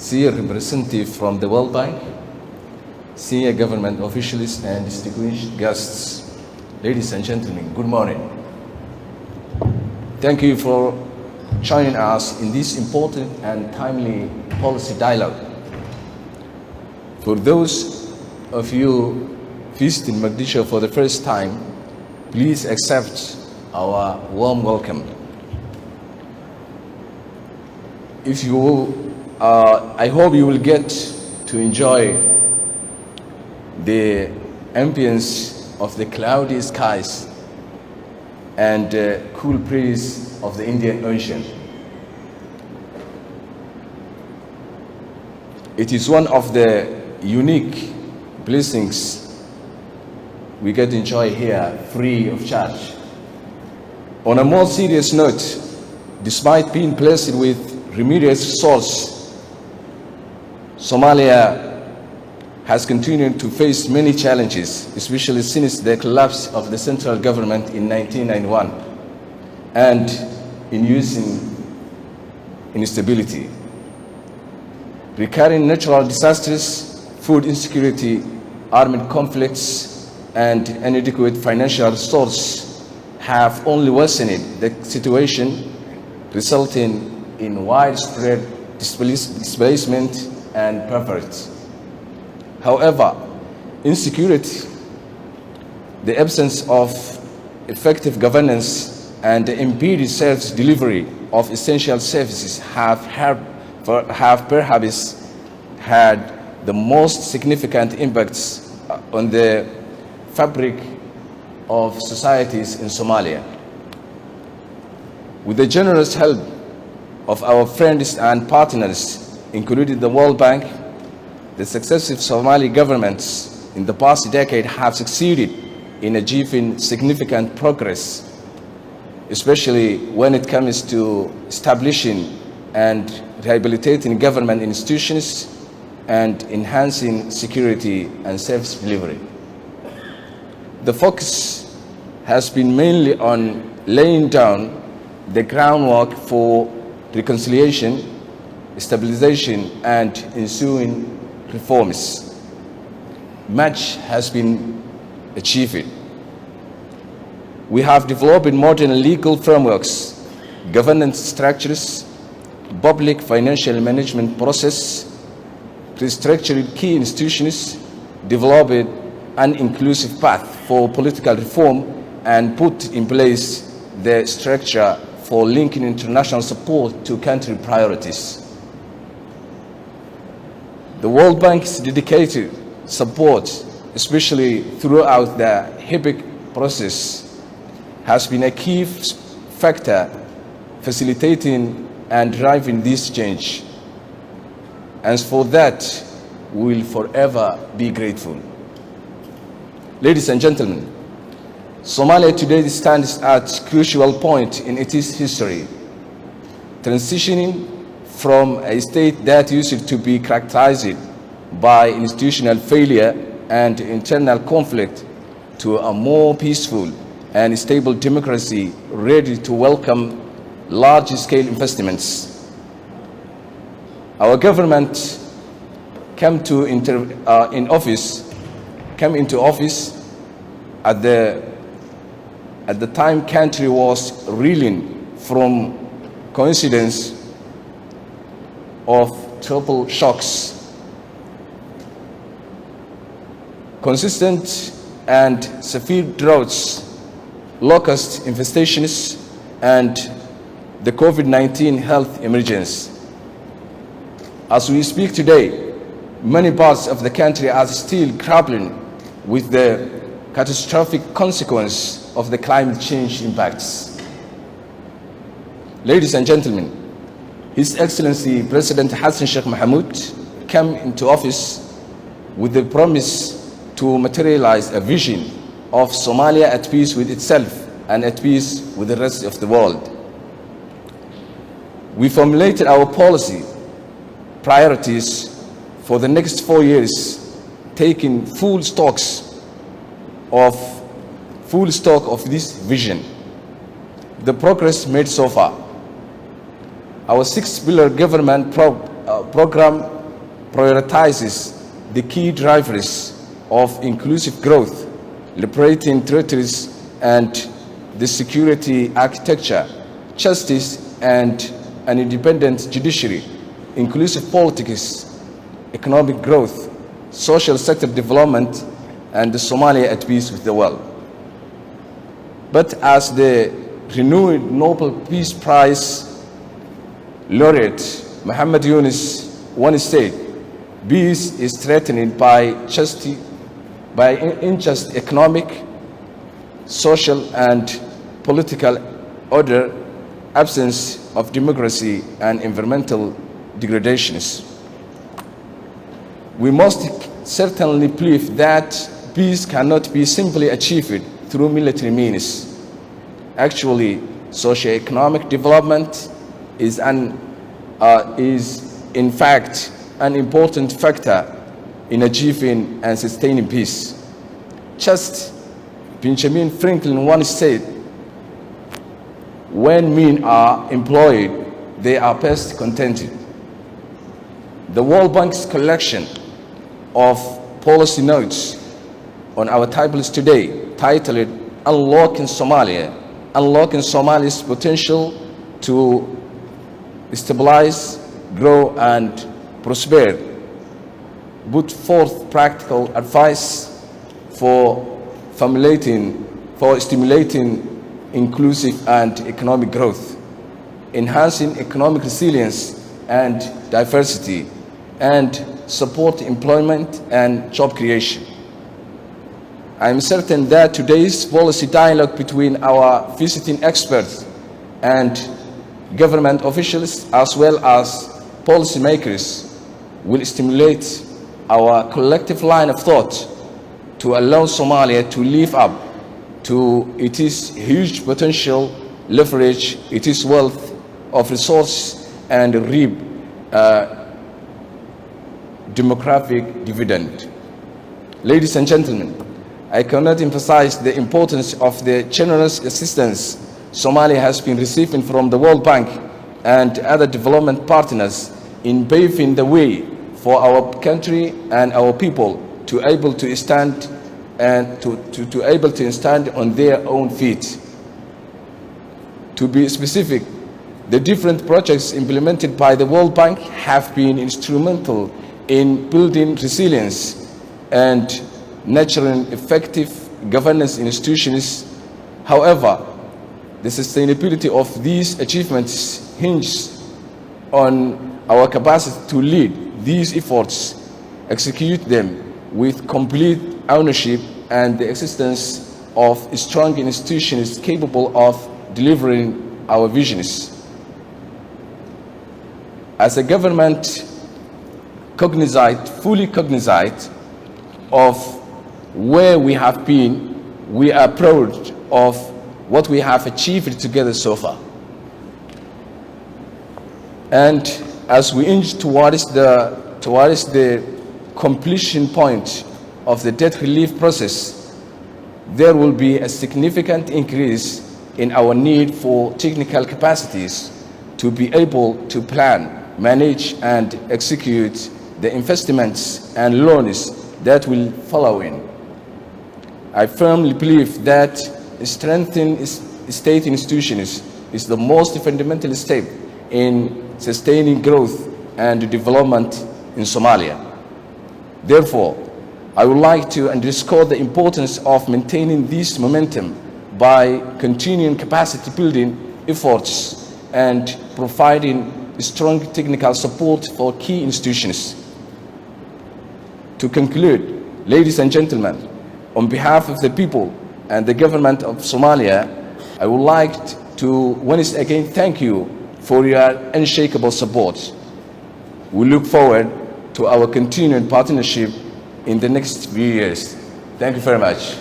senior representative from the World Bank, senior government officials and distinguished guests, ladies and gentlemen, good morning. Thank you for joining us in this important and timely policy dialogue. For those of you visiting Mogadishu for the first time, please accept our warm welcome. If you will, I hope you will get to enjoy the ambience of the cloudy skies and cool breeze of the Indian Ocean. It is one of the unique blessings we get to enjoy here free of charge. On a more serious note, despite being blessed with remedial source, Somalia has continued to face many challenges, especially since the collapse of the central government in 1991 and inducing instability. Recurring natural disasters, food insecurity, armed conflicts, and inadequate financial resources have only worsened the situation, resulting in widespread displacement and poverty. However, insecurity, the absence of effective governance, and the impeded self-delivery of essential services have perhaps had the most significant impacts on the fabric of societies in Somalia. With the generous help of our friends and partners, including the World Bank, the successive Somali governments in the past decade have succeeded in achieving significant progress, especially when it comes to establishing and rehabilitating government institutions and enhancing security and service delivery. The focus has been mainly on laying down the groundwork for reconciliation, stabilization, and ensuing reforms. Much has been achieved. We have developed modern legal frameworks, governance structures, public financial management process, restructured key institutions, developed an inclusive path for political reform, and put in place the structure for linking international support to country priorities. The World Bank's dedicated support, especially throughout the HIPC process, has been a key factor facilitating and driving this change. And for that, we will forever be grateful. Ladies and gentlemen, Somalia today stands at a crucial point in its history, transitioning from a state that used to be characterized by institutional failure and internal conflict to a more peaceful and stable democracy ready to welcome large-scale investments. Our government came into office at the time country was reeling from coincidence of triple shocks, consistent and severe droughts, locust infestations, and the COVID-19 health emergency. As we speak today, many parts of the country are still grappling with the catastrophic consequence of the climate change impacts. Ladies and gentlemen, His Excellency President Hassan Sheikh Mohamud came into office with the promise to materialize a vision of Somalia at peace with itself and at peace with the rest of the world. We formulated our policy priorities for the next 4 years, taking full stock of this vision. The progress made so far. Our 6-pillar government program prioritizes the key drivers of inclusive growth, liberating territories and the security architecture, justice and an independent judiciary, inclusive politics, economic growth, social sector development, and the Somalia at peace with the world. But as the renewed Nobel Peace Prize laureate Muhammad Yunus once said, peace is threatened by unjust economic, social, and political order, absence of democracy, and environmental degradations. We must certainly believe that peace cannot be simply achieved through military means. Actually, socio-economic development is in fact an important factor in achieving and sustaining peace. Just Benjamin Franklin once said, when men are employed, they are best contented. The World Bank's collection of policy notes on our tables today, titled Unlocking Somalia, Unlocking Somalia's Potential to Stabilize, Grow, and Prosper, put forth practical advice for stimulating inclusive and economic growth, enhancing economic resilience and diversity, and support employment and job creation. I am certain that today's policy dialogue between our visiting experts and government officials, as well as policymakers, will stimulate our collective line of thought to allow Somalia to live up to its huge potential, leverage its wealth of resources, and reap demographic dividend. Ladies and gentlemen, I cannot emphasize the importance of the generous assistance Somalia has been receiving from the World Bank and other development partners in paving the way for our country and our people to able to stand on their own feet. To be specific, the different projects implemented by the World Bank have been instrumental in building resilience and nurturing effective governance institutions. However, the sustainability of these achievements hinges on our capacity to lead these efforts, execute them with complete ownership, and the existence of strong institutions capable of delivering our visions. As a government fully cognizant of where we have been, we are proud of what we have achieved together so far. And as we inch towards the completion point of the debt relief process, there will be a significant increase in our need for technical capacities to be able to plan, manage, and execute the investments and loans that will follow in. I firmly believe that strengthening state institutions is the most fundamental step in sustaining growth and development in Somalia. Therefore, I would like to underscore the importance of maintaining this momentum by continuing capacity building efforts and providing strong technical support for key institutions. To conclude, ladies and gentlemen, on behalf of the people and the government of Somalia, I would like to once again thank you for your unshakable support. We look forward to our continued partnership in the next few years. Thank you very much.